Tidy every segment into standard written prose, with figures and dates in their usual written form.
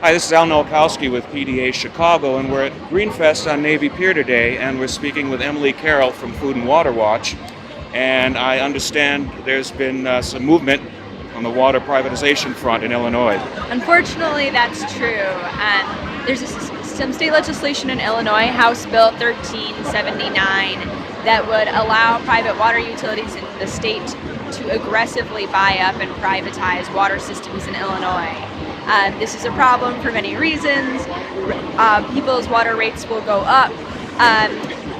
Hi, this is Al Nowakowski with PDA Chicago, and we're at Greenfest on Navy Pier today, and we're speaking with Emily Carroll from Food and Water Watch. And I understand there's been some movement on the water privatization front in Illinois. Unfortunately, that's true. There's some state legislation in Illinois, House Bill 1379, that would allow private water utilities in the state to aggressively buy up and privatize water systems in Illinois. This is a problem for many reasons. People's water rates will go up.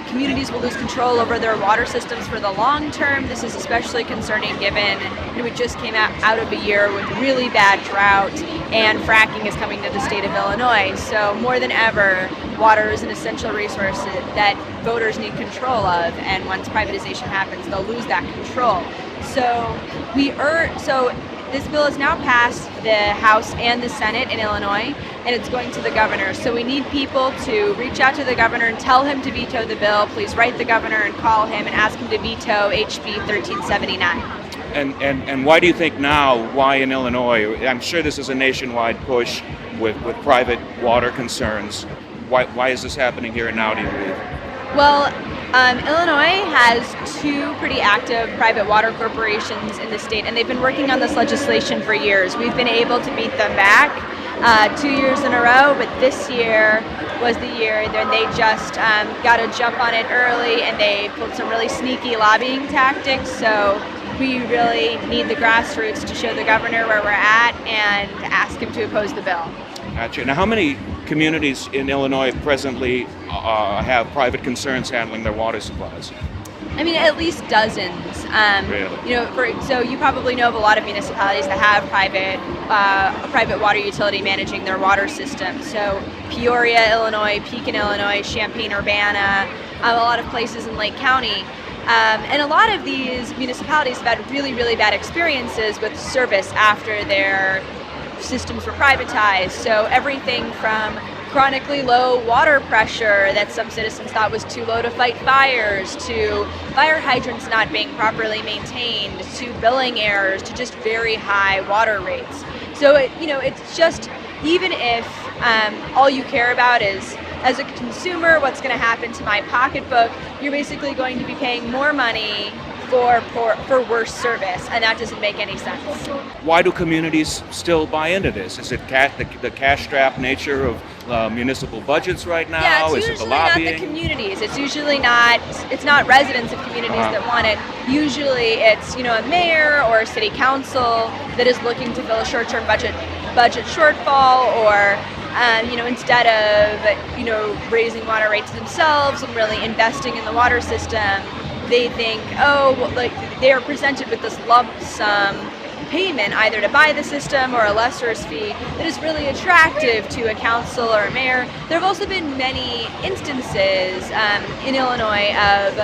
Communities will lose control over their water systems for the long term. This is especially concerning given we just came out of a year with really bad drought, and fracking is coming to the state of Illinois. So more than ever, water is an essential resource that voters need control of, and once privatization happens, they'll lose that control. So this bill has now passed the House and the Senate in Illinois, and it's going to the governor. So we need people to reach out to the governor and tell him to veto the bill. Please write the governor and call him and ask him to veto HB 1379. And why do you think now, why in Illinois? I'm sure this is a nationwide push with private water concerns. Why is this happening here and now, do you believe? Well, Illinois has two pretty active private water corporations in the state, and they've been working on this legislation for years. We've been able to beat them back 2 years in a row, but this year was the year that they just got a jump on it early, and they pulled some really sneaky lobbying tactics. So we really need the grassroots to show the governor where we're at and ask him to oppose the bill. Gotcha. Now, how many communities in Illinois presently have private concerns handling their water supplies? I mean, at least dozens. Really? So you probably know of a lot of municipalities that have a private water utility managing their water system. So Peoria, Illinois, Pekin, Illinois, Champaign-Urbana, a lot of places in Lake County. And a lot of these municipalities have had really, really bad experiences with service after their systems were privatized. So everything from chronically low water pressure that some citizens thought was too low to fight fires, to fire hydrants not being properly maintained, to billing errors, to just very high water rates. So it's just, even if all you care about is, as a consumer, what's going to happen to my pocketbook, you're basically going to be paying more money for worse service, and that doesn't make any sense. Why do communities still buy into this? Is it the cash-strapped nature of municipal budgets right now? Yeah, it's Is it usually the lobbying? not the communities. It's usually not. It's not residents of communities that want it. Usually, it's a mayor or a city council that is looking to fill a short-term budget shortfall, or instead of raising water rates themselves and really investing in the water system, they think, they are presented with this lump sum payment either to buy the system or a lesser's fee that is really attractive to a council or a mayor. There have also been many instances in Illinois of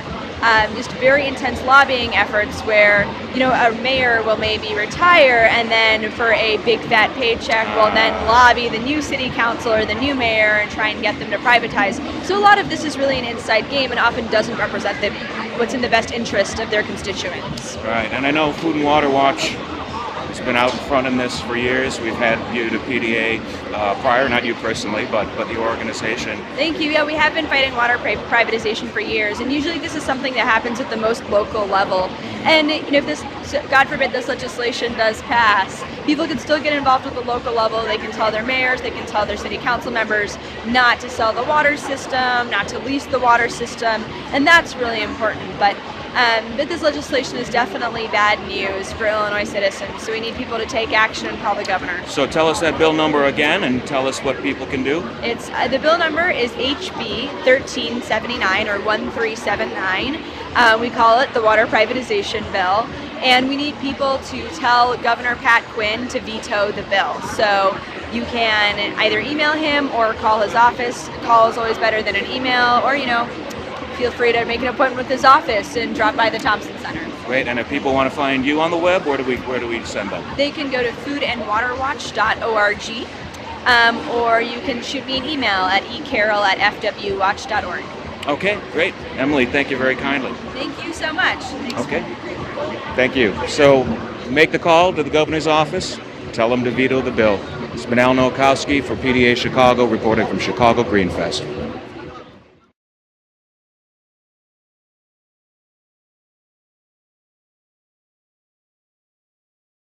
just very intense lobbying efforts where a mayor will maybe retire, and then for a big fat paycheck will then lobby the new city council or the new mayor and try and get them to privatize. So a lot of this is really an inside game and often doesn't represent what's in the best interest of their constituents. Right, and I know Food and Water Watch has been out in front in this for years. We've had you to PDA prior, not you personally, but the organization. Thank you. Yeah, we have been fighting water privatization for years, and usually this is something that happens at the most local level. And if this, God forbid, this legislation does pass, people can still get involved with the local level. They can tell their mayors, they can tell their city council members not to sell the water system, not to lease the water system, and that's really important. But this legislation is definitely bad news for Illinois citizens, so we need people to take action and call the governor. So tell us that bill number again, and tell us what people can do. It's the bill number is HB 1379 or 1379. We call it the Water Privatization Bill, and we need people to tell Governor Pat Quinn to veto the bill. So you can either email him or call his office. A call is always better than an email, or feel free to make an appointment with his office and drop by the Thompson Center. Great, and if people want to find you on the web, where do we send them? They can go to foodandwaterwatch.org, or you can shoot me an email at ecarroll@fwwatch.org. Okay, great. Emily, thank you very kindly. Thank you so much. Thanks. Okay. Thank you. So make the call to the governor's office, tell him to veto the bill. It's been Al Nowakowski for PDA Chicago, reporting from Chicago Greenfest.